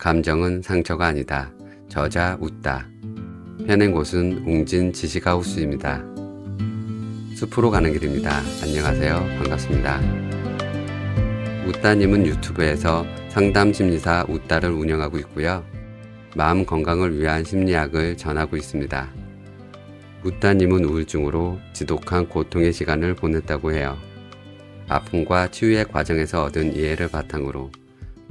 감정은 상처가 아니다. 저자 웃다. 펴낸 곳은 웅진 지식하우스입니다. 숲으로 가는 길입니다. 안녕하세요. 반갑습니다. 웃다님은 유튜브에서 상담 심리사 웃다를 운영하고 있고요. 마음 건강을 위한 심리학을 전하고 있습니다. 웃다님은 우울증으로 지독한 고통의 시간을 보냈다고 해요. 아픔과 치유의 과정에서 얻은 이해를 바탕으로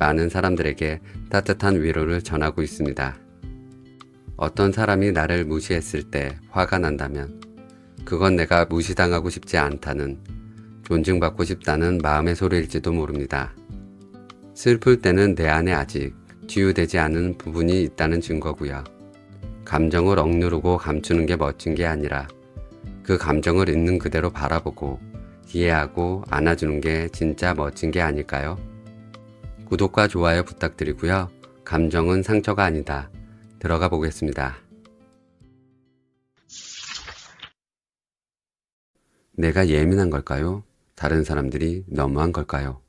많은 사람들에게 따뜻한 위로를 전하고 있습니다. 어떤 사람이 나를 무시했을 때 화가 난다면 그건 내가 무시당하고 싶지 않다는, 존중받고 싶다는 마음의 소리일지도 모릅니다. 슬플 때는 내 안에 아직 치유되지 않은 부분이 있다는 증거고요. 감정을 억누르고 감추는 게 멋진 게 아니라 그 감정을 있는 그대로 바라보고 이해하고 안아주는 게 진짜 멋진 게 아닐까요? 구독과 좋아요 부탁드리고요. 감정은 상처가 아니다. 들어가 보겠습니다. 내가 예민한 걸까요? 다른 사람들이 너무한 걸까요?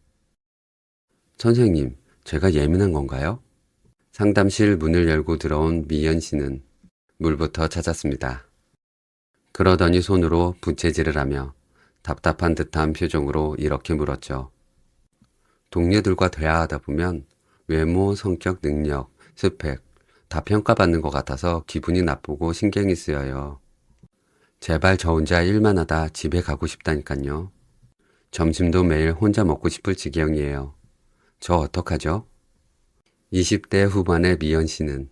선생님, 제가 예민한 건가요? 상담실 문을 열고 들어온 미연 씨는 물부터 찾았습니다. 그러더니 손으로 부채질을 하며 답답한 듯한 표정으로 이렇게 물었죠. 동료들과 대화하다 보면 외모, 성격, 능력, 스펙 다 평가받는 것 같아서 기분이 나쁘고 신경이 쓰여요. 제발 저 혼자 일만 하다 집에 가고 싶다니깐요. 점심도 매일 혼자 먹고 싶을 지경이에요. 저 어떡하죠? 20대 후반의 미연 씨는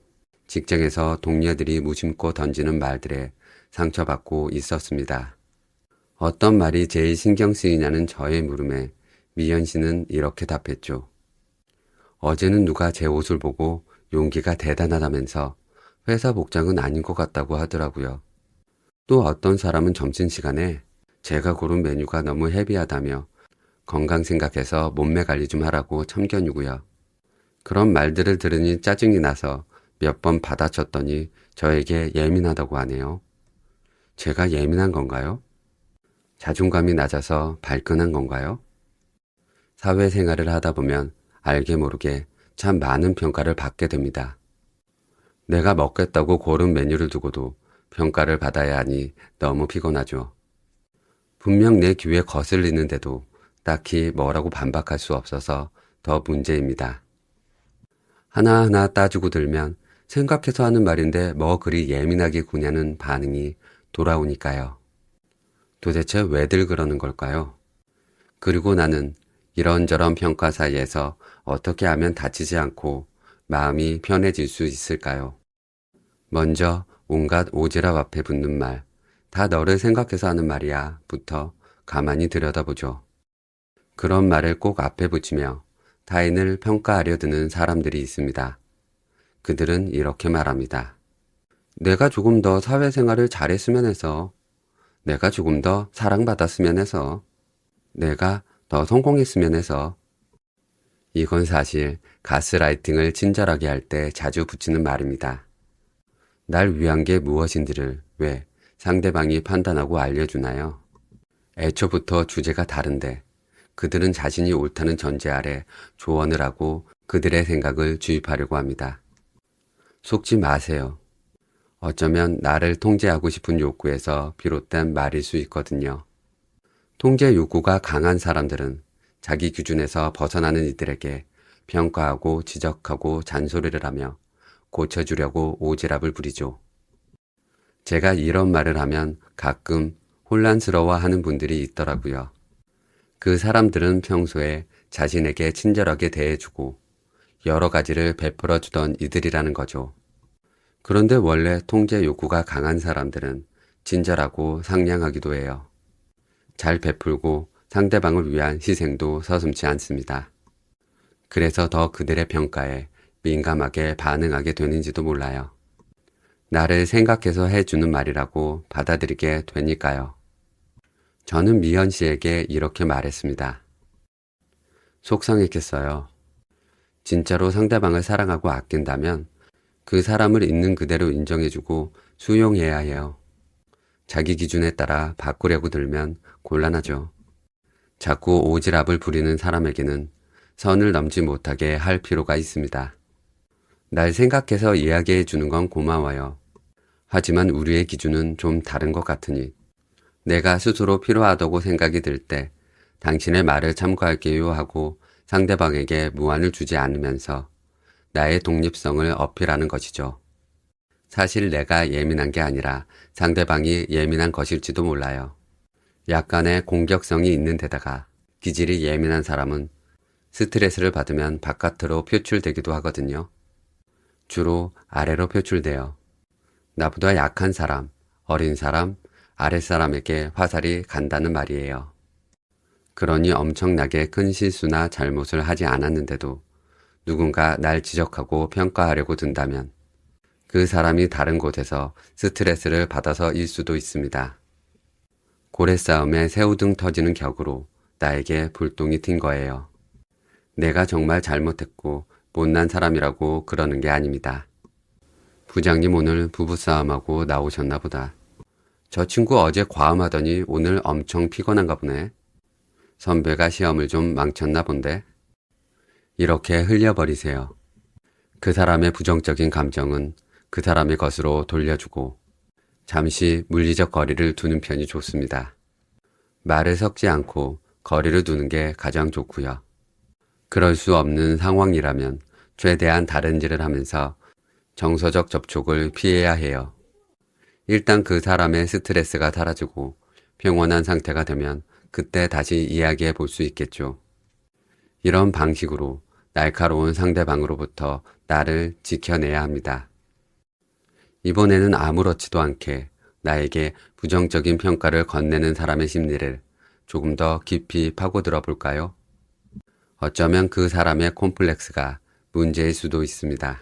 직장에서 동료들이 무심코 던지는 말들에 상처받고 있었습니다. 어떤 말이 제일 신경 쓰이냐는 저의 물음에 미연 씨는 이렇게 답했죠. 어제는 누가 제 옷을 보고 용기가 대단하다면서 회사 복장은 아닌 것 같다고 하더라고요. 또 어떤 사람은 점심시간에 제가 고른 메뉴가 너무 헤비하다며 건강 생각해서 몸매 관리 좀 하라고 참견이고요. 그런 말들을 들으니 짜증이 나서 몇 번 받아쳤더니 저에게 예민하다고 하네요. 제가 예민한 건가요? 자존감이 낮아서 발끈한 건가요? 사회생활을 하다 보면 알게 모르게 참 많은 평가를 받게 됩니다. 내가 먹겠다고 고른 메뉴를 두고도 평가를 받아야 하니 너무 피곤하죠. 분명 내 귀에 거슬리는데도 딱히 뭐라고 반박할 수 없어서 더 문제입니다. 하나하나 따지고 들면 생각해서 하는 말인데 뭐 그리 예민하게 구냐는 반응이 돌아오니까요. 도대체 왜들 그러는 걸까요? 그리고 나는 이런저런 평가 사이에서 어떻게 하면 다치지 않고 마음이 편해질 수 있을까요? 먼저 온갖 오지랖 앞에 붙는 말, 다 너를 생각해서 하는 말이야 부터 가만히 들여다보죠. 그런 말을 꼭 앞에 붙이며 타인을 평가하려 드는 사람들이 있습니다. 그들은 이렇게 말합니다. 내가 조금 더 사회생활을 잘했으면 해서, 내가 조금 더 사랑받았으면 해서, 내가 더 성공했으면 해서. 이건 사실 가스라이팅을 친절하게 할 때 자주 붙이는 말입니다. 날 위한 게 무엇인지를 왜 상대방이 판단하고 알려주나요? 애초부터 주제가 다른데 그들은 자신이 옳다는 전제 아래 조언을 하고 그들의 생각을 주입하려고 합니다. 속지 마세요. 어쩌면 나를 통제하고 싶은 욕구에서 비롯된 말일 수 있거든요. 통제 욕구가 강한 사람들은 자기 기준에서 벗어나는 이들에게 평가하고 지적하고 잔소리를 하며 고쳐주려고 오지랖을 부리죠. 제가 이런 말을 하면 가끔 혼란스러워하는 분들이 있더라고요. 그 사람들은 평소에 자신에게 친절하게 대해주고 여러 가지를 베풀어 주던 이들이라는 거죠. 그런데 원래 통제 욕구가 강한 사람들은 친절하고 상냥하기도 해요. 잘 베풀고 상대방을 위한 희생도 서슴지 않습니다. 그래서 더 그들의 평가에 민감하게 반응하게 되는지도 몰라요. 나를 생각해서 해주는 말이라고 받아들이게 되니까요. 저는 미연 씨에게 이렇게 말했습니다. 속상했겠어요. 진짜로 상대방을 사랑하고 아낀다면 그 사람을 있는 그대로 인정해주고 수용해야 해요. 자기 기준에 따라 바꾸려고 들면 곤란하죠. 자꾸 오지랖을 부리는 사람에게는 선을 넘지 못하게 할 필요가 있습니다. 날 생각해서 이야기해 주는 건 고마워요. 하지만 우리의 기준은 좀 다른 것 같으니 내가 스스로 필요하다고 생각이 들 때 당신의 말을 참고할게요 하고 상대방에게 무안을 주지 않으면서 나의 독립성을 어필하는 것이죠. 사실 내가 예민한 게 아니라 상대방이 예민한 것일지도 몰라요. 약간의 공격성이 있는 데다가 기질이 예민한 사람은 스트레스를 받으면 바깥으로 표출되기도 하거든요. 주로 아래로 표출돼요. 나보다 약한 사람, 어린 사람, 아랫사람에게 화살이 간다는 말이에요. 그러니 엄청나게 큰 실수나 잘못을 하지 않았는데도 누군가 날 지적하고 평가하려고 든다면 그 사람이 다른 곳에서 스트레스를 받아서일 수도 있습니다. 고래싸움에 새우등 터지는 격으로 나에게 불똥이 튄 거예요. 내가 정말 잘못했고 못난 사람이라고 그러는 게 아닙니다. 부장님 오늘 부부싸움하고 나오셨나 보다. 저 친구 어제 과음하더니 오늘 엄청 피곤한가 보네. 선배가 시험을 좀 망쳤나 본데. 이렇게 흘려버리세요. 그 사람의 부정적인 감정은 그 사람의 것으로 돌려주고 잠시 물리적 거리를 두는 편이 좋습니다. 말을 섞지 않고 거리를 두는 게 가장 좋고요. 그럴 수 없는 상황이라면 최대한 다른질을 하면서 정서적 접촉을 피해야 해요. 일단 그 사람의 스트레스가 사라지고 평온한 상태가 되면 그때 다시 이야기해 볼 수 있겠죠. 이런 방식으로 날카로운 상대방으로부터 나를 지켜내야 합니다. 이번에는 아무렇지도 않게 나에게 부정적인 평가를 건네는 사람의 심리를 조금 더 깊이 파고들어 볼까요? 어쩌면 그 사람의 콤플렉스가 문제일 수도 있습니다.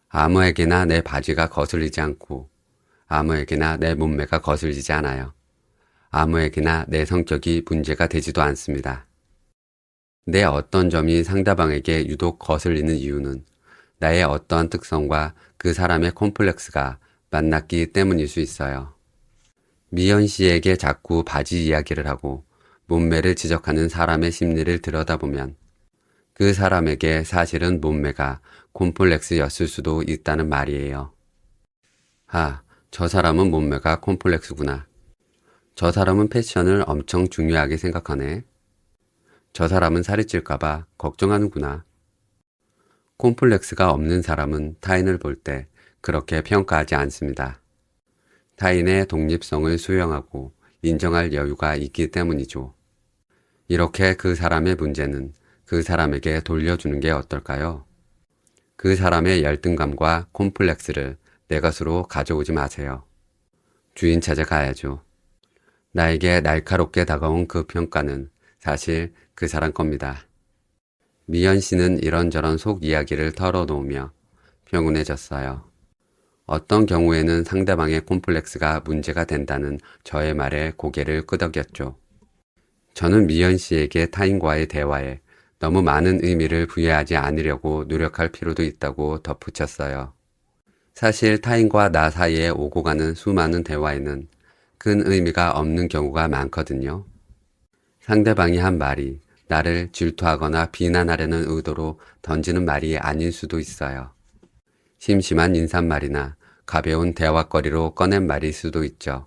아무에게나 내 바지가 거슬리지 않고 아무에게나 내 몸매가 거슬리지 않아요. 아무에게나 내 성격이 문제가 되지도 않습니다. 내 어떤 점이 상대방에게 유독 거슬리는 이유는 나의 어떠한 특성과 그 사람의 콤플렉스가 만났기 때문일 수 있어요. 미연 씨에게 자꾸 바지 이야기를 하고 몸매를 지적하는 사람의 심리를 들여다보면 그 사람에게 사실은 몸매가 콤플렉스였을 수도 있다는 말이에요. 저 사람은 몸매가 콤플렉스구나. 저 사람은 패션을 엄청 중요하게 생각하네. 저 사람은 살이 찔까봐 걱정하는구나. 콤플렉스가 없는 사람은 타인을 볼 때 그렇게 평가하지 않습니다. 타인의 독립성을 수용하고 인정할 여유가 있기 때문이죠. 이렇게 그 사람의 문제는 그 사람에게 돌려주는 게 어떨까요? 그 사람의 열등감과 콤플렉스를 내 것으로 가져오지 마세요. 주인 찾아가야죠. 나에게 날카롭게 다가온 그 평가는 사실 그 사람 겁니다. 미연 씨는 이런저런 속 이야기를 털어놓으며 평온해졌어요. 어떤 경우에는 상대방의 콤플렉스가 문제가 된다는 저의 말에 고개를 끄덕였죠. 저는 미연 씨에게 타인과의 대화에 너무 많은 의미를 부여하지 않으려고 노력할 필요도 있다고 덧붙였어요. 사실 타인과 나 사이에 오고 가는 수많은 대화에는 큰 의미가 없는 경우가 많거든요. 상대방이 한 말이 나를 질투하거나 비난하려는 의도로 던지는 말이 아닐 수도 있어요. 심심한 인사말이나 가벼운 대화거리로 꺼낸 말일 수도 있죠.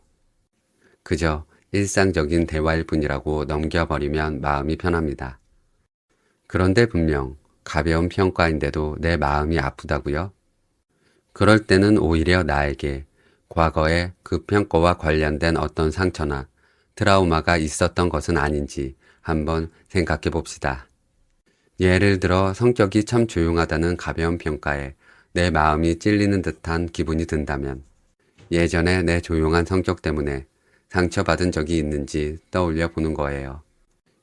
그저 일상적인 대화일 뿐이라고 넘겨버리면 마음이 편합니다. 그런데 분명 가벼운 평가인데도 내 마음이 아프다고요? 그럴 때는 오히려 나에게 과거에 그 평가와 관련된 어떤 상처나 트라우마가 있었던 것은 아닌지 한번 생각해 봅시다. 예를 들어 성격이 참 조용하다는 가벼운 평가에 내 마음이 찔리는 듯한 기분이 든다면 예전에 내 조용한 성격 때문에 상처받은 적이 있는지 떠올려 보는 거예요.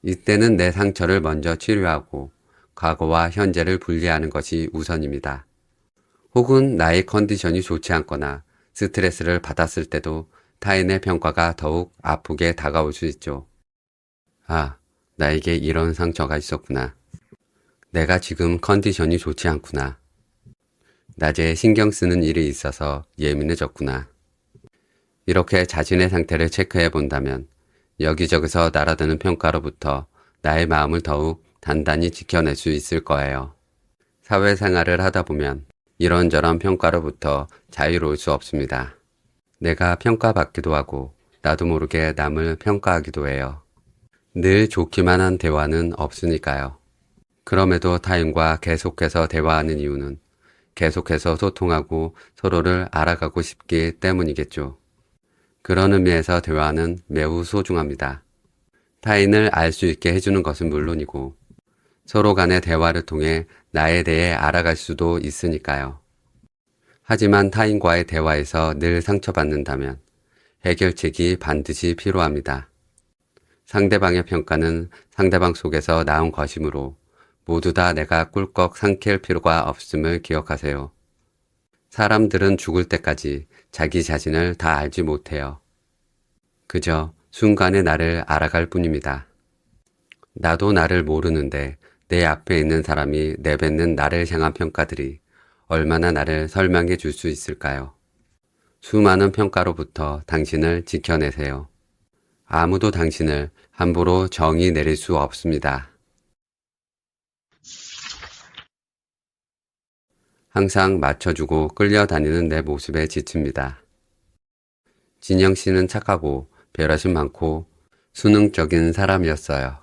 이때는 내 상처를 먼저 치료하고 과거와 현재를 분리하는 것이 우선입니다. 혹은 나의 컨디션이 좋지 않거나 스트레스를 받았을 때도 타인의 평가가 더욱 아프게 다가올 수 있죠. 나에게 이런 상처가 있었구나. 내가 지금 컨디션이 좋지 않구나. 낮에 신경 쓰는 일이 있어서 예민해졌구나. 이렇게 자신의 상태를 체크해 본다면 여기저기서 날아드는 평가로부터 나의 마음을 더욱 단단히 지켜낼 수 있을 거예요. 사회생활을 하다 보면 이런저런 평가로부터 자유로울 수 없습니다. 내가 평가받기도 하고 나도 모르게 남을 평가하기도 해요. 늘 좋기만 한 대화는 없으니까요. 그럼에도 타인과 계속해서 대화하는 이유는 계속해서 소통하고 서로를 알아가고 싶기 때문이겠죠. 그런 의미에서 대화는 매우 소중합니다. 타인을 알 수 있게 해주는 것은 물론이고 서로 간의 대화를 통해 나에 대해 알아갈 수도 있으니까요. 하지만 타인과의 대화에서 늘 상처받는다면 해결책이 반드시 필요합니다. 상대방의 평가는 상대방 속에서 나온 것이므로 모두 다 내가 꿀꺽 삼킬 필요가 없음을 기억하세요. 사람들은 죽을 때까지 자기 자신을 다 알지 못해요. 그저 순간의 나를 알아갈 뿐입니다. 나도 나를 모르는데 내 앞에 있는 사람이 내뱉는 나를 향한 평가들이 얼마나 나를 설명해 줄 수 있을까요? 수많은 평가로부터 당신을 지켜내세요. 아무도 당신을 함부로 정의 내릴 수 없습니다. 항상 맞춰주고 끌려다니는 내 모습에 지칩니다. 진영 씨는 착하고 배려심 많고 수능적인 사람이었어요.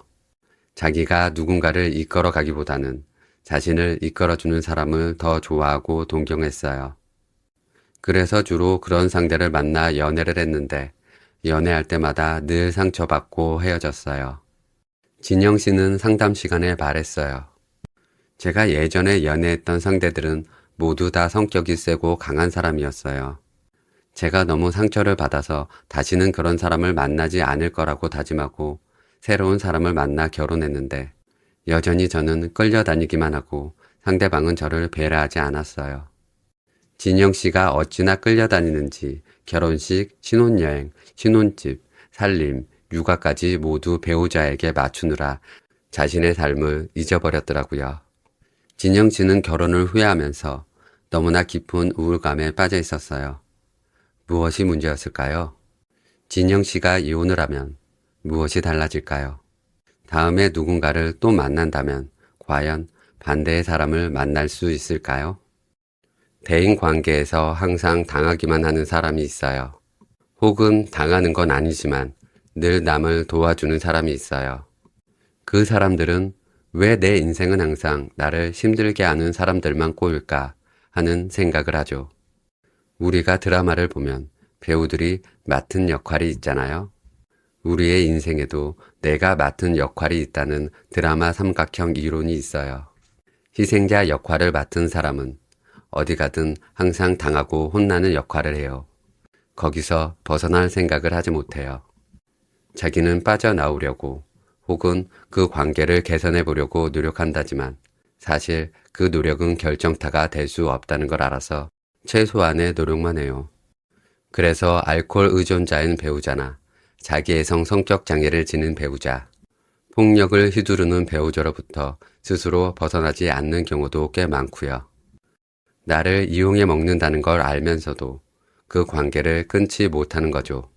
자기가 누군가를 이끌어가기보다는 자신을 이끌어주는 사람을 더 좋아하고 동경했어요. 그래서 주로 그런 상대를 만나 연애를 했는데 연애할 때마다 늘 상처받고 헤어졌어요. 진영 씨는 상담 시간에 말했어요. 제가 예전에 연애했던 상대들은 모두 다 성격이 세고 강한 사람이었어요. 제가 너무 상처를 받아서 다시는 그런 사람을 만나지 않을 거라고 다짐하고 새로운 사람을 만나 결혼했는데 여전히 저는 끌려다니기만 하고 상대방은 저를 배려하지 않았어요. 진영 씨가 어찌나 끌려다니는지 결혼식, 신혼여행, 신혼집, 살림, 육아까지 모두 배우자에게 맞추느라 자신의 삶을 잊어버렸더라고요. 진영 씨는 결혼을 후회하면서 너무나 깊은 우울감에 빠져 있었어요. 무엇이 문제였을까요? 진영 씨가 이혼을 하면 무엇이 달라질까요? 다음에 누군가를 또 만난다면 과연 반대의 사람을 만날 수 있을까요? 대인 관계에서 항상 당하기만 하는 사람이 있어요. 혹은 당하는 건 아니지만 늘 남을 도와주는 사람이 있어요. 그 사람들은 왜 내 인생은 항상 나를 힘들게 하는 사람들만 꼬일까 하는 생각을 하죠. 우리가 드라마를 보면 배우들이 맡은 역할이 있잖아요. 우리의 인생에도 내가 맡은 역할이 있다는 드라마 삼각형 이론이 있어요. 희생자 역할을 맡은 사람은 어디 가든 항상 당하고 혼나는 역할을 해요. 거기서 벗어날 생각을 하지 못해요. 자기는 빠져나오려고 혹은 그 관계를 개선해 보려고 노력한다지만 사실 그 노력은 결정타가 될 수 없다는 걸 알아서 최소한의 노력만 해요. 그래서 알코올 의존자인 배우자나 자기애성 성격 장애를 지닌 배우자, 폭력을 휘두르는 배우자로부터 스스로 벗어나지 않는 경우도 꽤 많고요. 나를 이용해 먹는다는 걸 알면서도 그 관계를 끊지 못하는 거죠.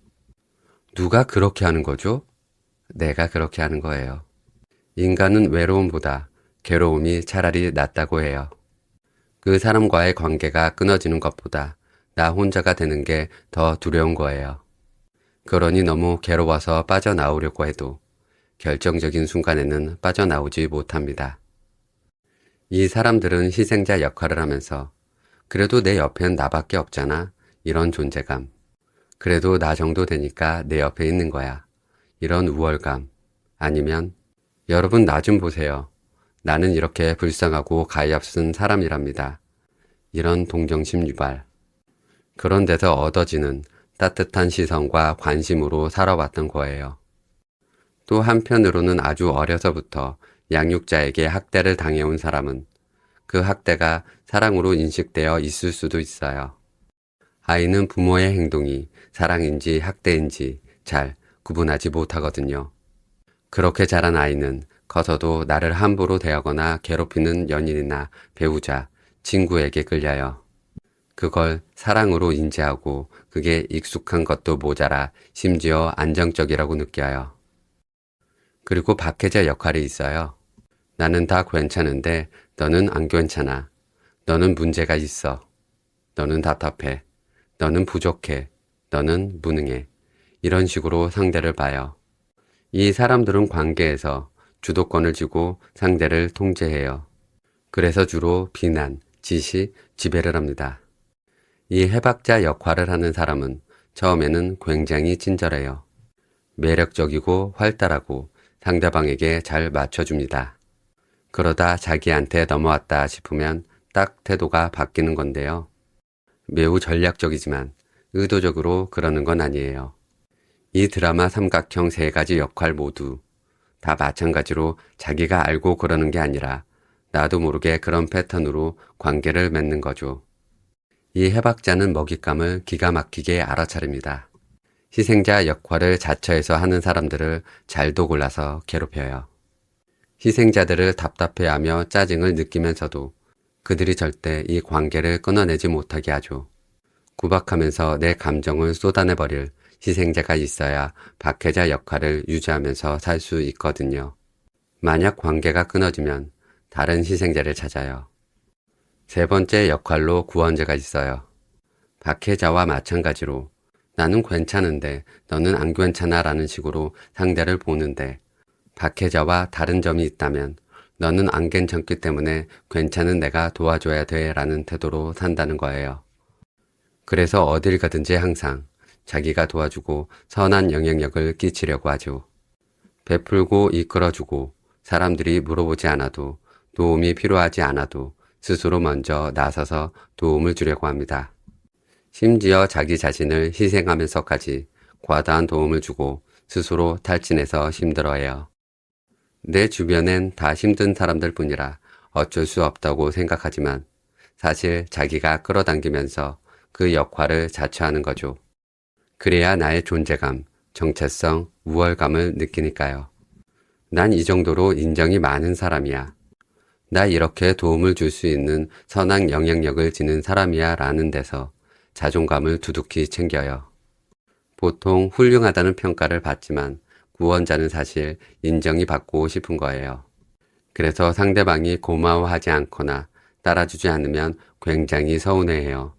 누가 그렇게 하는 거죠? 내가 그렇게 하는 거예요. 인간은 외로움보다 괴로움이 차라리 낫다고 해요. 그 사람과의 관계가 끊어지는 것보다 나 혼자가 되는 게 더 두려운 거예요. 그러니 너무 괴로워서 빠져나오려고 해도 결정적인 순간에는 빠져나오지 못합니다. 이 사람들은 희생자 역할을 하면서 그래도 내 옆엔 나밖에 없잖아. 이런 존재감. 그래도 나 정도 되니까 내 옆에 있는 거야. 이런 우월감. 아니면 여러분 나 좀 보세요. 나는 이렇게 불쌍하고 가엾은 사람이랍니다. 이런 동정심 유발. 그런 데서 얻어지는 따뜻한 시선과 관심으로 살아왔던 거예요. 또 한편으로는 아주 어려서부터 양육자에게 학대를 당해온 사람은 그 학대가 사랑으로 인식되어 있을 수도 있어요. 아이는 부모의 행동이 사랑인지 학대인지 잘 구분하지 못하거든요. 그렇게 자란 아이는 커서도 나를 함부로 대하거나 괴롭히는 연인이나 배우자, 친구에게 끌려요. 그걸 사랑으로 인지하고 그게 익숙한 것도 모자라 심지어 안정적이라고 느껴요. 그리고 박해자 역할이 있어요. 나는 다 괜찮은데 너는 안 괜찮아. 너는 문제가 있어. 너는 답답해. 너는 부족해. 너는 무능해. 이런 식으로 상대를 봐요. 이 사람들은 관계에서 주도권을 쥐고 상대를 통제해요. 그래서 주로 비난, 지시, 지배를 합니다. 이 해박자 역할을 하는 사람은 처음에는 굉장히 친절해요. 매력적이고 활달하고 상대방에게 잘 맞춰줍니다. 그러다 자기한테 넘어왔다 싶으면 딱 태도가 바뀌는 건데요. 매우 전략적이지만 의도적으로 그러는 건 아니에요. 이 드라마 삼각형 세 가지 역할 모두 다 마찬가지로 자기가 알고 그러는 게 아니라 나도 모르게 그런 패턴으로 관계를 맺는 거죠. 이 해박자는 먹잇감을 기가 막히게 알아차립니다. 희생자 역할을 자처해서 하는 사람들을 잘도 골라서 괴롭혀요. 희생자들을 답답해하며 짜증을 느끼면서도 그들이 절대 이 관계를 끊어내지 못하게 하죠. 구박하면서 내 감정을 쏟아내버릴 희생자가 있어야 박해자 역할을 유지하면서 살 수 있거든요. 만약 관계가 끊어지면 다른 희생자를 찾아요. 세 번째 역할로 구원자가 있어요. 박해자와 마찬가지로 나는 괜찮은데 너는 안 괜찮아 라는 식으로 상대를 보는데 박해자와 다른 점이 있다면 너는 안 괜찮기 때문에 괜찮은 내가 도와줘야 돼 라는 태도로 산다는 거예요. 그래서 어딜 가든지 항상 자기가 도와주고 선한 영향력을 끼치려고 하죠. 베풀고 이끌어주고 사람들이 물어보지 않아도 도움이 필요하지 않아도 스스로 먼저 나서서 도움을 주려고 합니다. 심지어 자기 자신을 희생하면서까지 과다한 도움을 주고 스스로 탈진해서 힘들어해요. 내 주변엔 다 힘든 사람들 뿐이라 어쩔 수 없다고 생각하지만 사실 자기가 끌어당기면서 그 역할을 자처하는 거죠. 그래야 나의 존재감, 정체성, 우월감을 느끼니까요. 난 이 정도로 인정이 많은 사람이야. 나 이렇게 도움을 줄 수 있는 선한 영향력을 지닌 사람이야 라는 데서 자존감을 두둑히 챙겨요. 보통 훌륭하다는 평가를 받지만 구원자는 사실 인정이 받고 싶은 거예요. 그래서 상대방이 고마워하지 않거나 따라주지 않으면 굉장히 서운해해요.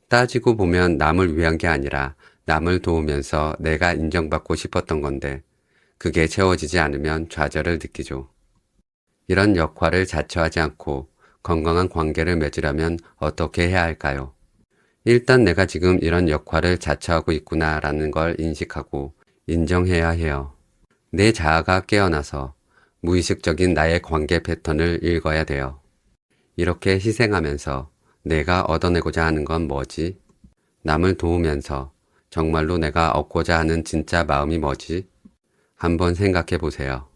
따지고 보면 남을 위한 게 아니라 남을 도우면서 내가 인정받고 싶었던 건데 그게 채워지지 않으면 좌절을 느끼죠. 이런 역할을 자처하지 않고 건강한 관계를 맺으려면 어떻게 해야 할까요? 일단 내가 지금 이런 역할을 자처하고 있구나라는 걸 인식하고 인정해야 해요. 내 자아가 깨어나서 무의식적인 나의 관계 패턴을 읽어야 돼요. 이렇게 희생하면서 내가 얻어내고자 하는 건 뭐지? 남을 도우면서 정말로 내가 얻고자 하는 진짜 마음이 뭐지? 한번 생각해 보세요.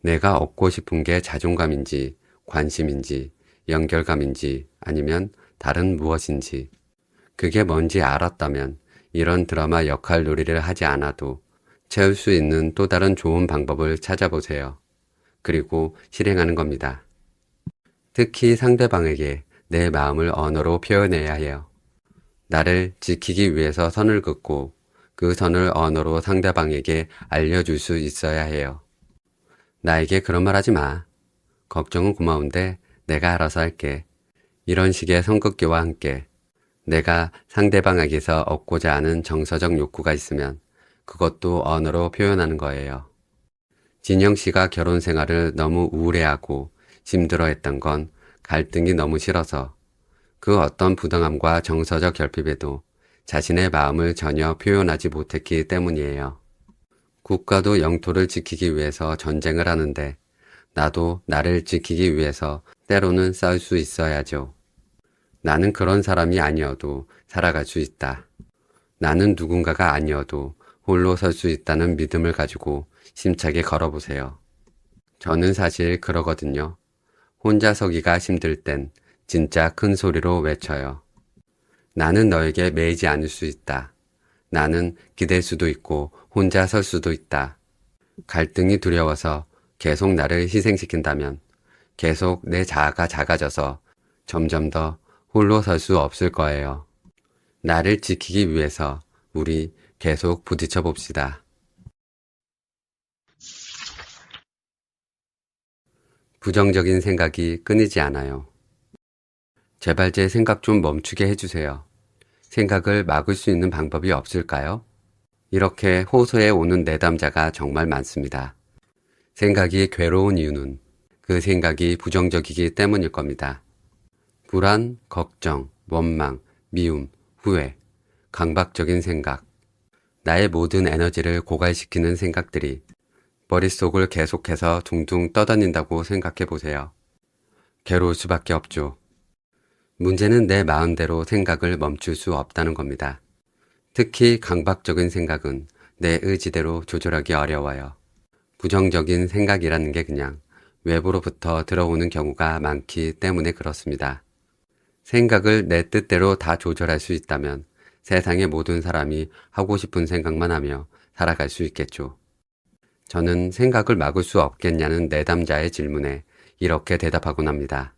내가 얻고 싶은 게 자존감인지, 관심인지, 연결감인지, 아니면 다른 무엇인지. 그게 뭔지 알았다면 이런 드라마 역할 놀이를 하지 않아도 채울 수 있는 또 다른 좋은 방법을 찾아보세요. 그리고 실행하는 겁니다. 특히 상대방에게 내 마음을 언어로 표현해야 해요. 나를 지키기 위해서 선을 긋고 그 선을 언어로 상대방에게 알려줄 수 있어야 해요. 나에게 그런 말 하지 마. 걱정은 고마운데 내가 알아서 할게. 이런 식의 성급기와 함께 내가 상대방에게서 얻고자 하는 정서적 욕구가 있으면 그것도 언어로 표현하는 거예요. 진영 씨가 결혼 생활을 너무 우울해하고 힘들어했던 건 갈등이 너무 싫어서 그 어떤 부당함과 정서적 결핍에도 자신의 마음을 전혀 표현하지 못했기 때문이에요. 국가도 영토를 지키기 위해서 전쟁을 하는데 나도 나를 지키기 위해서 때로는 싸울 수 있어야죠. 나는 그런 사람이 아니어도 살아갈 수 있다. 나는 누군가가 아니어도 홀로 설 수 있다는 믿음을 가지고 힘차게 걸어보세요. 저는 사실 그러거든요. 혼자 서기가 힘들 땐 진짜 큰 소리로 외쳐요. 나는 너에게 매이지 않을 수 있다. 나는 기댈 수도 있고 혼자 설 수도 있다. 갈등이 두려워서 계속 나를 희생시킨다면 계속 내 자아가 작아져서 점점 더 홀로 설 수 없을 거예요. 나를 지키기 위해서 우리 계속 부딪혀 봅시다. 부정적인 생각이 끊이지 않아요. 제발 제 생각 좀 멈추게 해주세요. 생각을 막을 수 있는 방법이 없을까요? 이렇게 호소해 오는 내담자가 정말 많습니다. 생각이 괴로운 이유는 그 생각이 부정적이기 때문일 겁니다. 불안, 걱정, 원망, 미움, 후회, 강박적인 생각, 나의 모든 에너지를 고갈시키는 생각들이 머릿속을 계속해서 둥둥 떠다닌다고 생각해 보세요. 괴로울 수밖에 없죠. 문제는 내 마음대로 생각을 멈출 수 없다는 겁니다. 특히 강박적인 생각은 내 의지대로 조절하기 어려워요. 부정적인 생각이라는 게 그냥 외부로부터 들어오는 경우가 많기 때문에 그렇습니다. 생각을 내 뜻대로 다 조절할 수 있다면 세상의 모든 사람이 하고 싶은 생각만 하며 살아갈 수 있겠죠. 저는 생각을 막을 수 없겠냐는 내담자의 질문에 이렇게 대답하곤 합니다.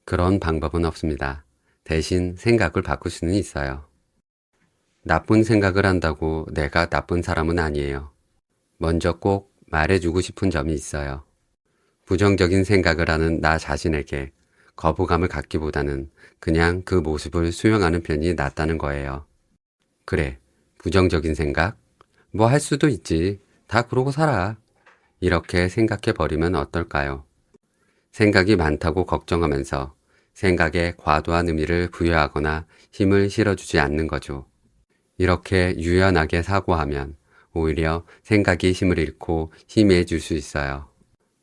그런 방법은 없습니다. 대신 생각을 바꿀 수는 있어요. 나쁜 생각을 한다고 내가 나쁜 사람은 아니에요. 먼저 꼭 말해주고 싶은 점이 있어요. 부정적인 생각을 하는 나 자신에게 거부감을 갖기보다는 그냥 그 모습을 수용하는 편이 낫다는 거예요. 그래, 부정적인 생각? 뭐 할 수도 있지. 다 그러고 살아. 이렇게 생각해 버리면 어떨까요? 생각이 많다고 걱정하면서 생각에 과도한 의미를 부여하거나 힘을 실어주지 않는 거죠. 이렇게 유연하게 사고하면 오히려 생각이 힘을 잃고 희미해질 수 있어요.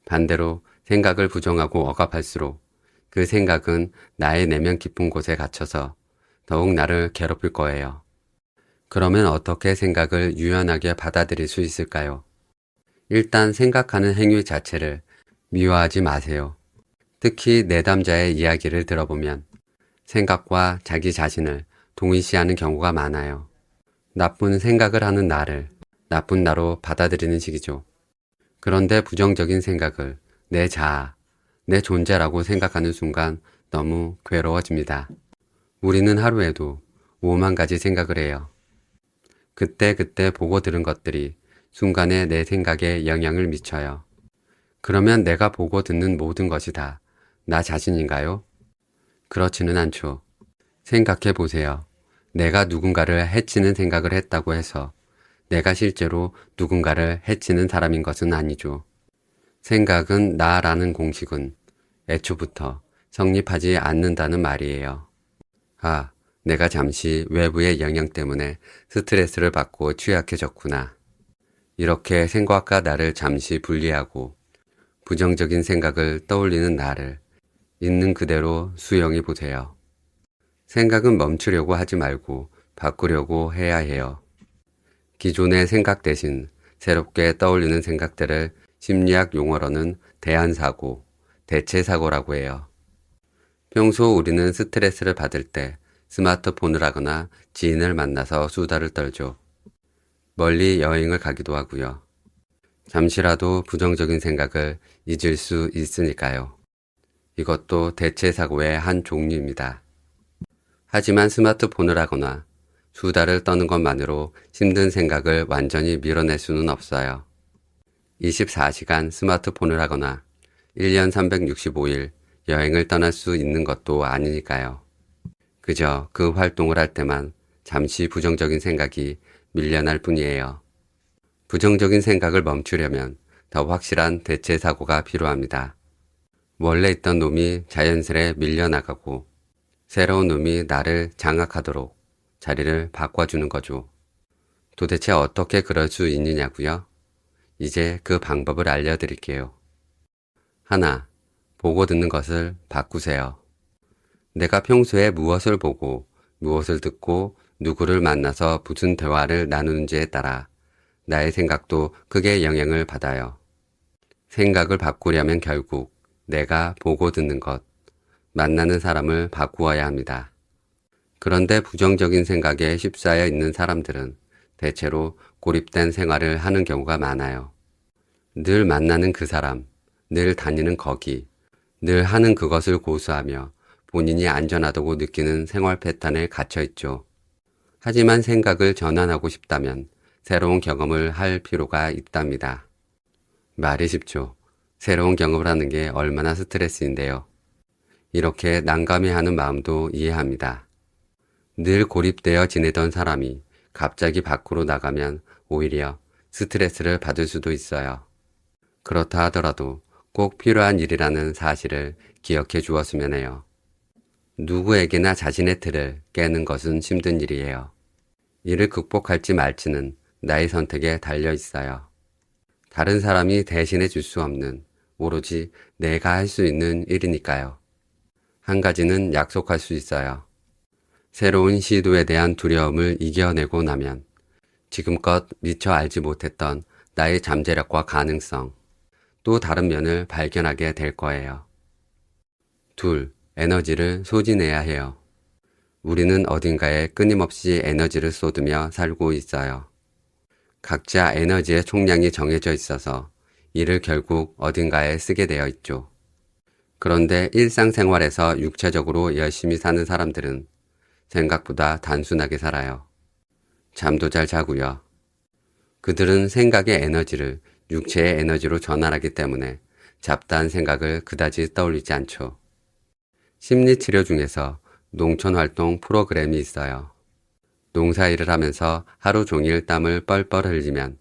반대로 생각을 부정하고 억압할수록 그 생각은 나의 내면 깊은 곳에 갇혀서 더욱 나를 괴롭힐 거예요. 그러면 어떻게 생각을 유연하게 받아들일 수 있을까요? 일단 생각하는 행위 자체를 미워하지 마세요. 특히 내담자의 이야기를 들어보면 생각과 자기 자신을 동일시하는 경우가 많아요. 나쁜 생각을 하는 나를 나쁜 나로 받아들이는 식이죠. 그런데 부정적인 생각을 내 자아, 내 존재라고 생각하는 순간 너무 괴로워집니다. 우리는 하루에도 5만 가지 생각을 해요. 그때 보고 들은 것들이 순간에 내 생각에 영향을 미쳐요. 그러면 내가 보고 듣는 모든 것이 다 나 자신인가요? 그렇지는 않죠. 생각해 보세요. 내가 누군가를 해치는 생각을 했다고 해서 내가 실제로 누군가를 해치는 사람인 것은 아니죠. 생각은 나라는 공식은 애초부터 성립하지 않는다는 말이에요. 아, 내가 잠시 외부의 영향 때문에 스트레스를 받고 취약해졌구나. 이렇게 생각과 나를 잠시 분리하고 부정적인 생각을 떠올리는 나를 있는 그대로 수용해 보세요. 생각은 멈추려고 하지 말고 바꾸려고 해야 해요. 기존의 생각 대신 새롭게 떠올리는 생각들을 심리학 용어로는 대안사고, 대체사고라고 해요. 평소 우리는 스트레스를 받을 때 스마트폰을 하거나 지인을 만나서 수다를 떨죠. 멀리 여행을 가기도 하고요. 잠시라도 부정적인 생각을 잊을 수 있으니까요. 이것도 대체사고의 한 종류입니다. 하지만 스마트폰을 하거나 수다를 떠는 것만으로 힘든 생각을 완전히 밀어낼 수는 없어요. 24시간 스마트폰을 하거나 1년 365일 여행을 떠날 수 있는 것도 아니니까요. 그저 그 활동을 할 때만 잠시 부정적인 생각이 밀려날 뿐이에요. 부정적인 생각을 멈추려면 더 확실한 대체 사고가 필요합니다. 원래 있던 놈이 자연스레 밀려나가고 새로운 놈이 나를 장악하도록 자리를 바꿔주는 거죠. 도대체 어떻게 그럴 수 있느냐고요? 이제 그 방법을 알려드릴게요. 하나, 보고 듣는 것을 바꾸세요. 내가 평소에 무엇을 보고 무엇을 듣고 누구를 만나서 무슨 대화를 나누는지에 따라 나의 생각도 크게 영향을 받아요. 생각을 바꾸려면 결국 내가 보고 듣는 것, 만나는 사람을 바꾸어야 합니다. 그런데 부정적인 생각에 휩싸여 있는 사람들은 대체로 고립된 생활을 하는 경우가 많아요. 늘 만나는 그 사람, 늘 다니는 거기, 늘 하는 그것을 고수하며 본인이 안전하다고 느끼는 생활 패턴에 갇혀 있죠. 하지만 생각을 전환하고 싶다면 새로운 경험을 할 필요가 있답니다. 말이 쉽죠. 새로운 경험을 하는 게 얼마나 스트레스인데요. 이렇게 난감해하는 마음도 이해합니다. 늘 고립되어 지내던 사람이 갑자기 밖으로 나가면 오히려 스트레스를 받을 수도 있어요. 그렇다 하더라도 꼭 필요한 일이라는 사실을 기억해 주었으면 해요. 누구에게나 자신의 틀을 깨는 것은 힘든 일이에요. 이를 극복할지 말지는 나의 선택에 달려 있어요. 다른 사람이 대신해 줄 수 없는 오로지 내가 할 수 있는 일이니까요. 한 가지는 약속할 수 있어요. 새로운 시도에 대한 두려움을 이겨내고 나면 지금껏 미처 알지 못했던 나의 잠재력과 가능성, 또 다른 면을 발견하게 될 거예요. 둘, 에너지를 소진해야 해요. 우리는 어딘가에 끊임없이 에너지를 쏟으며 살고 있어요. 각자 에너지의 총량이 정해져 있어서 이를 결국 어딘가에 쓰게 되어 있죠. 그런데 일상생활에서 육체적으로 열심히 사는 사람들은 생각보다 단순하게 살아요. 잠도 잘 자고요. 그들은 생각의 에너지를 육체의 에너지로 전환하기 때문에 잡다한 생각을 그다지 떠올리지 않죠. 심리치료 중에서 농촌활동 프로그램이 있어요. 농사일을 하면서 하루 종일 땀을 뻘뻘 흘리면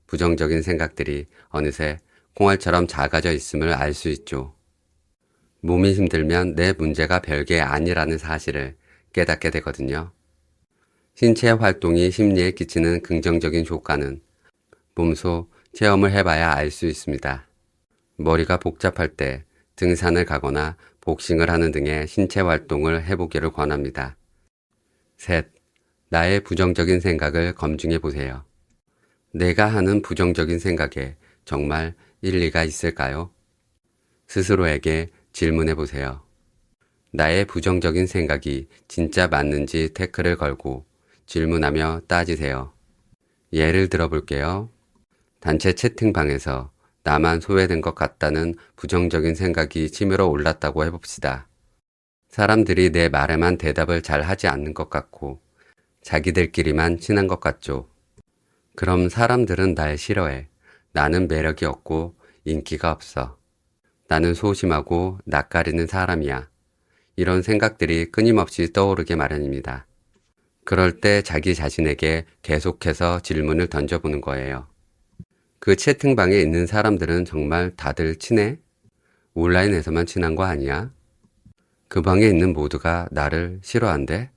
부정적인 생각들이 어느새 콩알처럼 작아져 있음을 알 수 있죠. 몸이 힘들면 내 문제가 별게 아니라는 사실을 깨닫게 되거든요. 신체 활동이 심리에 끼치는 긍정적인 효과는 몸소 체험을 해봐야 알 수 있습니다. 머리가 복잡할 때 등산을 가거나 복싱을 하는 등의 신체 활동을 해보기를 권합니다. 셋, 나의 부정적인 생각을 검증해 보세요. 내가 하는 부정적인 생각에 정말 일리가 있을까요? 스스로에게 질문해 보세요. 나의 부정적인 생각이 진짜 맞는지 태클을 걸고 질문하며 따지세요. 예를 들어 볼게요. 단체 채팅방에서 나만 소외된 것 같다는 부정적인 생각이 치밀어 올랐다고 해봅시다. 사람들이 내 말에만 대답을 잘 하지 않는 것 같고 자기들끼리만 친한 것 같죠. 그럼 사람들은 날 싫어해. 나는 매력이 없고 인기가 없어. 나는 소심하고 낯가리는 사람이야. 이런 생각들이 끊임없이 떠오르게 마련입니다. 그럴 때 자기 자신에게 계속해서 질문을 던져보는 거예요. 그 채팅방에 있는 사람들은 정말 다들 친해? 온라인에서만 친한 거 아니야? 그 방에 있는 모두가 나를 싫어한대?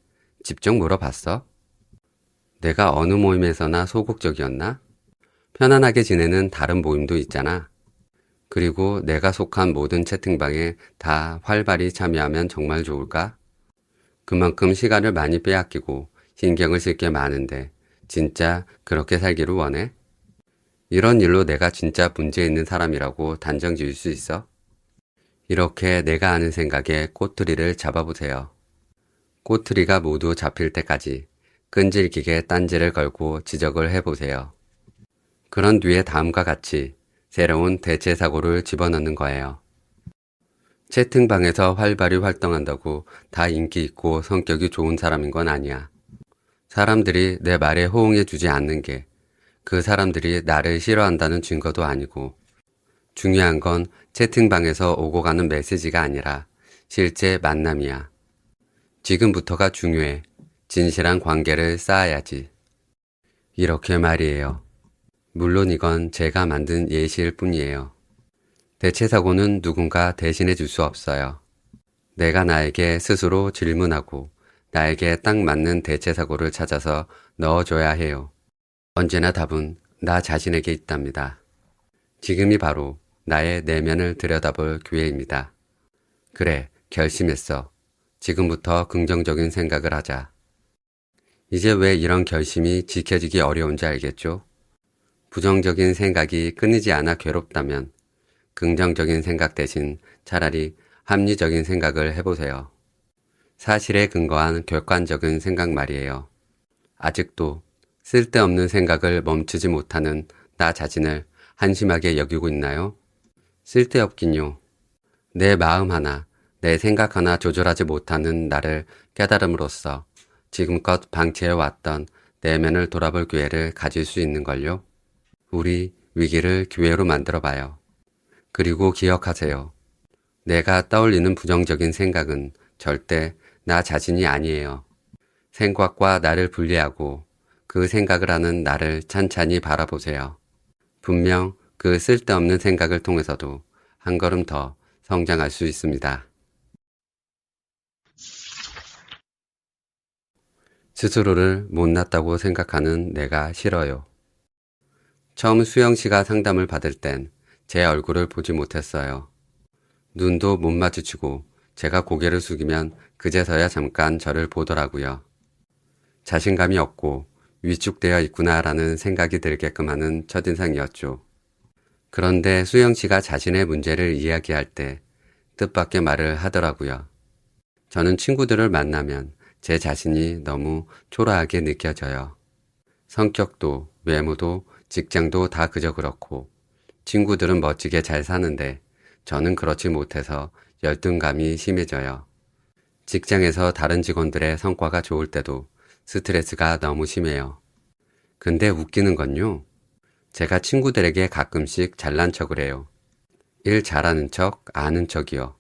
직접 물어봤어? 내가 어느 모임에서나 소극적이었나? 편안하게 지내는 다른 모임도 있잖아. 그리고 내가 속한 모든 채팅방에 다 활발히 참여하면 정말 좋을까? 그만큼 시간을 많이 빼앗기고 신경을 쓸 게 많은데 진짜 그렇게 살기를 원해? 이런 일로 내가 진짜 문제 있는 사람이라고 단정 지을 수 있어? 이렇게 내가 아는 생각에 꼬투리를 잡아보세요. 꼬투리가 모두 잡힐 때까지 끈질기게 딴지를 걸고 지적을 해보세요. 그런 뒤에 다음과 같이 새로운 대체 사고를 집어넣는 거예요. 채팅방에서 활발히 활동한다고 다 인기 있고 성격이 좋은 사람인 건 아니야. 사람들이 내 말에 호응해 주지 않는 게 그 사람들이 나를 싫어한다는 증거도 아니고 중요한 건 채팅방에서 오고 가는 메시지가 아니라 실제 만남이야. 지금부터가 중요해. 진실한 관계를 쌓아야지. 이렇게 말이에요. 물론 이건 제가 만든 예시일 뿐이에요. 대체사고는 누군가 대신해 줄 수 없어요. 내가 나에게 스스로 질문하고 나에게 딱 맞는 대체사고를 찾아서 넣어줘야 해요. 언제나 답은 나 자신에게 있답니다. 지금이 바로 나의 내면을 들여다볼 기회입니다. 그래, 결심했어. 지금부터 긍정적인 생각을 하자. 이제 왜 이런 결심이 지켜지기 어려운지 알겠죠? 부정적인 생각이 끊이지 않아 괴롭다면 긍정적인 생각 대신 차라리 합리적인 생각을 해보세요. 사실에 근거한 객관적인 생각 말이에요. 아직도 쓸데없는 생각을 멈추지 못하는 나 자신을 한심하게 여기고 있나요? 쓸데없긴요. 내 마음 하나, 내 생각 하나 조절하지 못하는 나를 깨달음으로써 지금껏 방치해왔던 내면을 돌아볼 기회를 가질 수 있는걸요. 우리 위기를 기회로 만들어봐요. 그리고 기억하세요. 내가 떠올리는 부정적인 생각은 절대 나 자신이 아니에요. 생각과 나를 분리하고 그 생각을 하는 나를 찬찬히 바라보세요. 분명 그 쓸데없는 생각을 통해서도 한 걸음 더 성장할 수 있습니다. 스스로를 못났다고 생각하는 내가 싫어요. 처음 수영 씨가 상담을 받을 땐 제 얼굴을 보지 못했어요. 눈도 못 마주치고 제가 고개를 숙이면 그제서야 잠깐 저를 보더라고요. 자신감이 없고 위축되어 있구나라는 생각이 들게끔 하는 첫인상이었죠. 그런데 수영 씨가 자신의 문제를 이야기할 때 뜻밖의 말을 하더라고요. 저는 친구들을 만나면 제 자신이 너무 초라하게 느껴져요. 성격도 외모도 직장도 다 그저 그렇고 친구들은 멋지게 잘 사는데 저는 그렇지 못해서 열등감이 심해져요. 직장에서 다른 직원들의 성과가 좋을 때도 스트레스가 너무 심해요. 근데 웃기는 건요. 제가 친구들에게 가끔씩 잘난 척을 해요. 일 잘하는 척, 아는 척이요.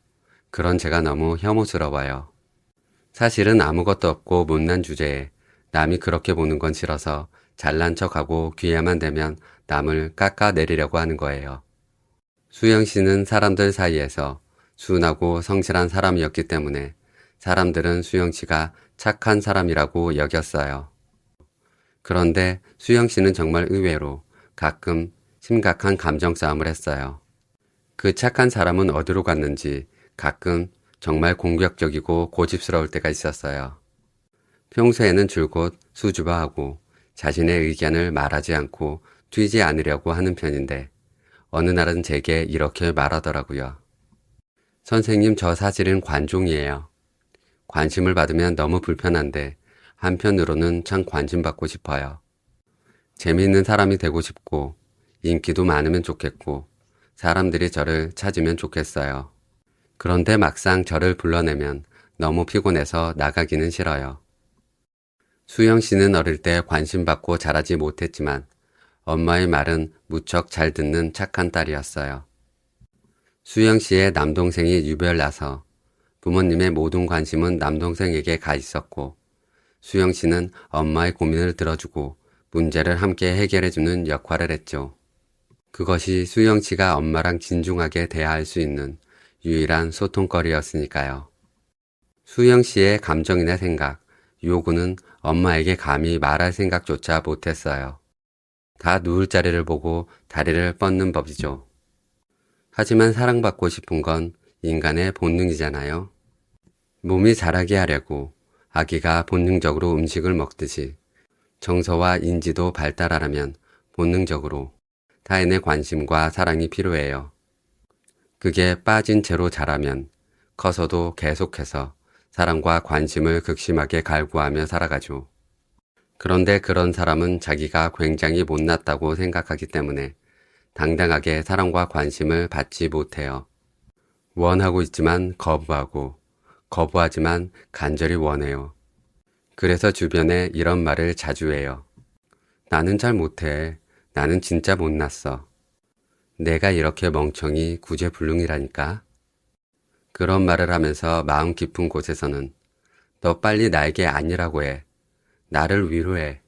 그런 제가 너무 혐오스러워요. 사실은 아무것도 없고 못난 주제에 남이 그렇게 보는 건 싫어서 잘난 척하고 기회만 되면 남을 깎아내리려고 하는 거예요. 수영 씨는 사람들 사이에서 순하고 성실한 사람이었기 때문에 사람들은 수영 씨가 착한 사람이라고 여겼어요. 그런데 수영 씨는 정말 의외로 가끔 심각한 감정 싸움을 했어요. 그 착한 사람은 어디로 갔는지 가끔 정말 공격적이고 고집스러울 때가 있었어요. 평소에는 줄곧 수줍어하고 자신의 의견을 말하지 않고 튀지 않으려고 하는 편인데 어느 날은 제게 이렇게 말하더라고요. 선생님, 저 사실은 관종이에요. 관심을 받으면 너무 불편한데 한편으로는 참 관심받고 싶어요. 재미있는 사람이 되고 싶고 인기도 많으면 좋겠고 사람들이 저를 찾으면 좋겠어요. 그런데 막상 저를 불러내면 너무 피곤해서 나가기는 싫어요. 수영 씨는 어릴 때 관심받고 자라지 못했지만 엄마의 말은 무척 잘 듣는 착한 딸이었어요. 수영 씨의 남동생이 유별나서 부모님의 모든 관심은 남동생에게 가 있었고 수영 씨는 엄마의 고민을 들어주고 문제를 함께 해결해주는 역할을 했죠. 그것이 수영 씨가 엄마랑 진중하게 대화할 수 있는 유일한 소통거리였으니까요. 수영 씨의 감정이나 생각, 요구는 엄마에게 감히 말할 생각조차 못했어요. 다 누울 자리를 보고 다리를 뻗는 법이죠. 하지만 사랑받고 싶은 건 인간의 본능이잖아요. 몸이 자라게 하려고 아기가 본능적으로 음식을 먹듯이 정서와 인지도 발달하려면 본능적으로 타인의 관심과 사랑이 필요해요. 그게 빠진 채로 자라면 커서도 계속해서 사랑과 관심을 극심하게 갈구하며 살아가죠. 그런데 그런 사람은 자기가 굉장히 못났다고 생각하기 때문에 당당하게 사랑과 관심을 받지 못해요. 원하고 있지만 거부하고 거부하지만 간절히 원해요. 그래서 주변에 이런 말을 자주 해요. 나는 잘 못해. 나는 진짜 못났어. 내가 이렇게 멍청이 구제불능이라니까. 그런 말을 하면서 마음 깊은 곳에서는 너 빨리 나에게 아니라고 해. 나를 위로해.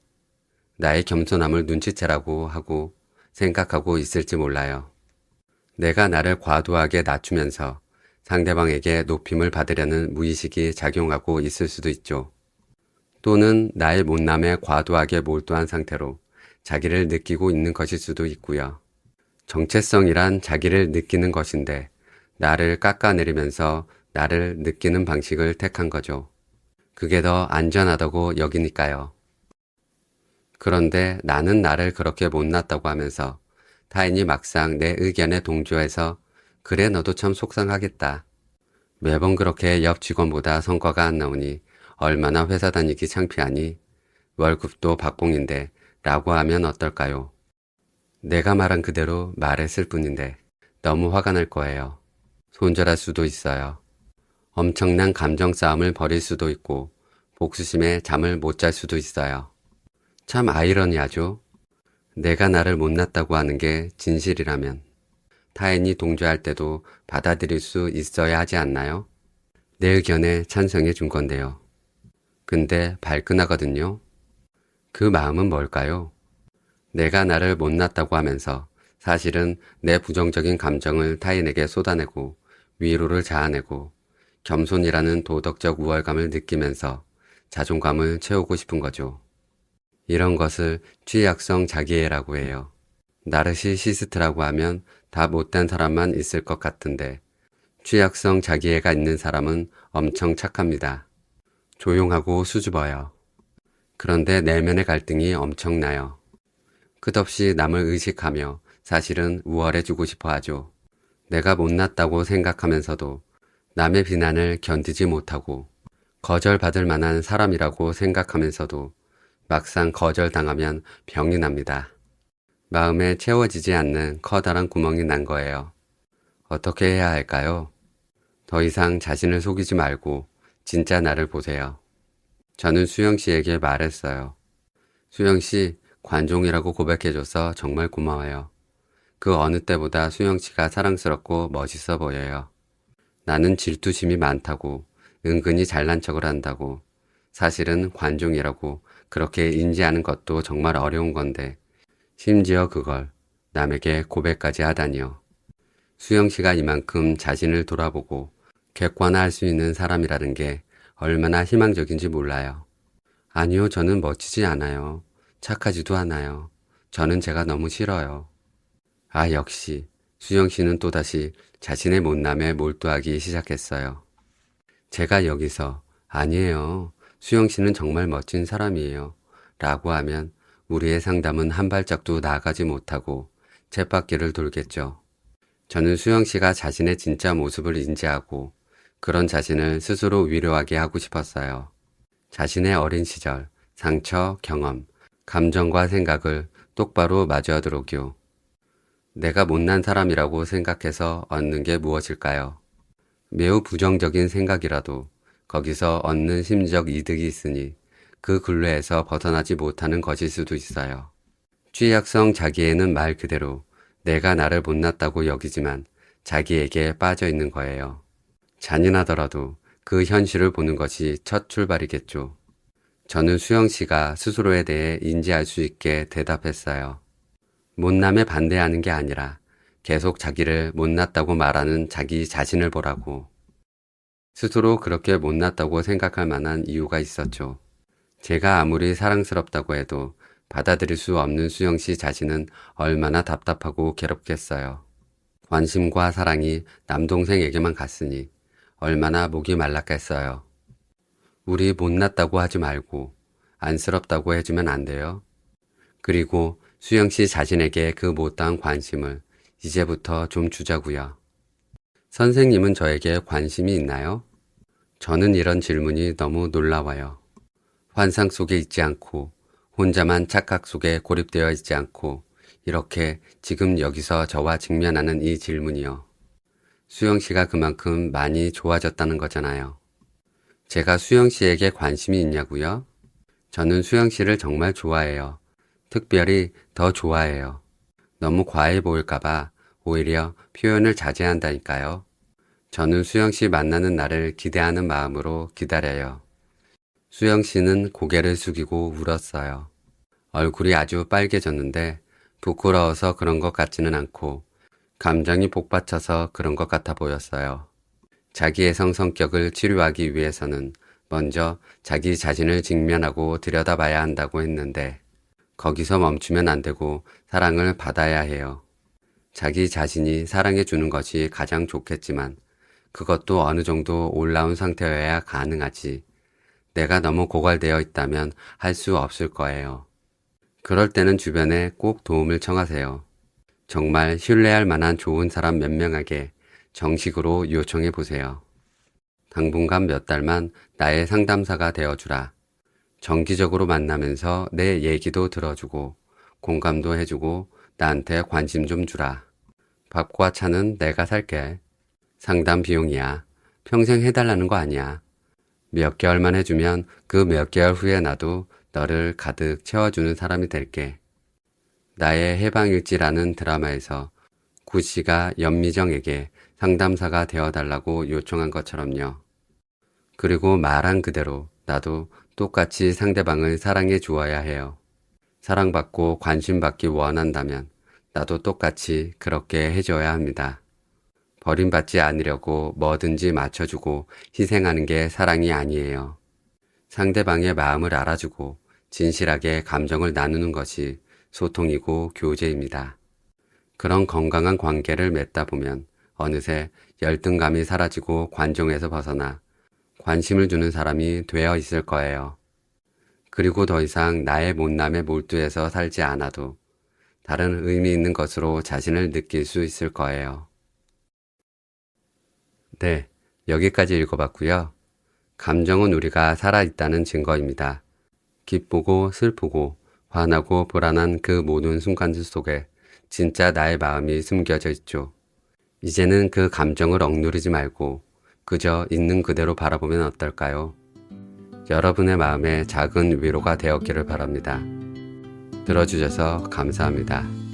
나의 겸손함을 눈치채라고 하고 생각하고 있을지 몰라요. 내가 나를 과도하게 낮추면서 상대방에게 높임을 받으려는 무의식이 작용하고 있을 수도 있죠. 또는 나의 못남에 과도하게 몰두한 상태로 자기를 느끼고 있는 것일 수도 있고요. 정체성이란 자기를 느끼는 것인데 나를 깎아내리면서 나를 느끼는 방식을 택한 거죠. 그게 더 안전하다고 여기니까요. 그런데 나는 나를 그렇게 못났다고 하면서 타인이 막상 내 의견에 동조해서 그래 너도 참 속상하겠다. 매번 그렇게 옆 직원보다 성과가 안 나오니 얼마나 회사 다니기 창피하니 월급도 박봉인데 라고 하면 어떨까요? 내가 말한 그대로 말했을 뿐인데 너무 화가 날 거예요. 손절할 수도 있어요. 엄청난 감정 싸움을 벌일 수도 있고 복수심에 잠을 못 잘 수도 있어요. 참 아이러니하죠? 내가 나를 못났다고 하는 게 진실이라면 타인이 동조할 때도 받아들일 수 있어야 하지 않나요? 내 의견에 찬성해 준 건데요. 근데 발끈하거든요. 그 마음은 뭘까요? 내가 나를 못났다고 하면서 사실은 내 부정적인 감정을 타인에게 쏟아내고 위로를 자아내고 겸손이라는 도덕적 우월감을 느끼면서 자존감을 채우고 싶은 거죠. 이런 것을 취약성 자기애라고 해요. 나르시시스트라고 하면 다 못된 사람만 있을 것 같은데 취약성 자기애가 있는 사람은 엄청 착합니다. 조용하고 수줍어요. 그런데 내면의 갈등이 엄청나요. 끝없이 남을 의식하며 사실은 우월해지고 싶어 하죠. 내가 못났다고 생각하면서도 남의 비난을 견디지 못하고 거절받을 만한 사람이라고 생각하면서도 막상 거절당하면 병이 납니다. 마음에 채워지지 않는 커다란 구멍이 난 거예요. 어떻게 해야 할까요? 더 이상 자신을 속이지 말고 진짜 나를 보세요. 저는 수영 씨에게 말했어요. 수영 씨, 관종이라고 고백해줘서 정말 고마워요. 그 어느 때보다 수영 씨가 사랑스럽고 멋있어 보여요. 나는 질투심이 많다고, 은근히 잘난 척을 한다고, 사실은 관종이라고 그렇게 인지하는 것도 정말 어려운 건데, 심지어 그걸 남에게 고백까지 하다니요. 수영 씨가 이만큼 자신을 돌아보고 객관화할 수 있는 사람이라는 게 얼마나 희망적인지 몰라요. 아니요, 저는 멋지지 않아요. 착하지도 않아요. 저는 제가 너무 싫어요. 아, 역시 수영 씨는 또다시 자신의 못남에 몰두하기 시작했어요. 제가 여기서 아니에요. 수영 씨는 정말 멋진 사람이에요. 라고 하면 우리의 상담은 한 발짝도 나아가지 못하고 쳇바퀴를 돌겠죠. 저는 수영 씨가 자신의 진짜 모습을 인지하고 그런 자신을 스스로 위로하게 하고 싶었어요. 자신의 어린 시절, 상처, 경험, 감정과 생각을 똑바로 마주하도록요. 내가 못난 사람이라고 생각해서 얻는 게 무엇일까요? 매우 부정적인 생각이라도 거기서 얻는 심리적 이득이 있으니 그 굴레에서 벗어나지 못하는 것일 수도 있어요. 취약성 자기애는 말 그대로 내가 나를 못났다고 여기지만 자기에게 빠져 있는 거예요. 잔인하더라도 그 현실을 보는 것이 첫 출발이겠죠. 저는 수영 씨가 스스로에 대해 인지할 수 있게 대답했어요. 못남에 반대하는 게 아니라 계속 자기를 못났다고 말하는 자기 자신을 보라고. 스스로 그렇게 못났다고 생각할 만한 이유가 있었죠. 제가 아무리 사랑스럽다고 해도 받아들일 수 없는 수영 씨 자신은 얼마나 답답하고 괴롭겠어요. 관심과 사랑이 남동생에게만 갔으니 얼마나 목이 말랐겠어요. 우리 못났다고 하지 말고 안쓰럽다고 해주면 안 돼요? 그리고 수영 씨 자신에게 그 못다한 관심을 이제부터 좀 주자고요. 선생님은 저에게 관심이 있나요? 저는 이런 질문이 너무 놀라워요. 환상 속에 있지 않고 혼자만 착각 속에 고립되어 있지 않고 이렇게 지금 여기서 저와 직면하는 이 질문이요. 수영 씨가 그만큼 많이 좋아졌다는 거잖아요. 제가 수영 씨에게 관심이 있냐고요? 저는 수영 씨를 정말 좋아해요. 특별히 더 좋아해요. 너무 과해 보일까봐 오히려 표현을 자제한다니까요. 저는 수영 씨 만나는 날을 기대하는 마음으로 기다려요. 수영 씨는 고개를 숙이고 울었어요. 얼굴이 아주 빨개졌는데 부끄러워서 그런 것 같지는 않고 감정이 복받쳐서 그런 것 같아 보였어요. 자기의 성격을 치료하기 위해서는 먼저 자기 자신을 직면하고 들여다봐야 한다고 했는데 거기서 멈추면 안 되고 사랑을 받아야 해요. 자기 자신이 사랑해 주는 것이 가장 좋겠지만 그것도 어느 정도 올라온 상태여야 가능하지. 내가 너무 고갈되어 있다면 할 수 없을 거예요. 그럴 때는 주변에 꼭 도움을 청하세요. 정말 신뢰할 만한 좋은 사람 몇 명에게 정식으로 요청해 보세요. 당분간 몇 달만 나의 상담사가 되어주라. 정기적으로 만나면서 내 얘기도 들어주고 공감도 해주고 나한테 관심 좀 주라. 밥과 차는 내가 살게. 상담 비용이야. 평생 해달라는 거 아니야. 몇 개월만 해주면 그 몇 개월 후에 나도 너를 가득 채워주는 사람이 될게. 나의 해방일지라는 드라마에서 구 씨가 연미정에게 상담사가 되어달라고 요청한 것처럼요. 그리고 말한 그대로 나도 똑같이 상대방을 사랑해 주어야 해요. 사랑받고 관심받기 원한다면 나도 똑같이 그렇게 해줘야 합니다. 버림받지 않으려고 뭐든지 맞춰주고 희생하는 게 사랑이 아니에요. 상대방의 마음을 알아주고 진실하게 감정을 나누는 것이 소통이고 교제입니다. 그런 건강한 관계를 맺다 보면 어느새 열등감이 사라지고 관종에서 벗어나 관심을 주는 사람이 되어 있을 거예요. 그리고 더 이상 나의 못남에 몰두해서 살지 않아도 다른 의미 있는 것으로 자신을 느낄 수 있을 거예요. 네, 여기까지 읽어봤고요. 감정은 우리가 살아있다는 증거입니다. 기쁘고 슬프고 화나고 불안한 그 모든 순간들 속에 진짜 나의 마음이 숨겨져 있죠. 이제는 그 감정을 억누르지 말고 그저 있는 그대로 바라보면 어떨까요? 여러분의 마음에 작은 위로가 되었기를 바랍니다. 들어주셔서 감사합니다.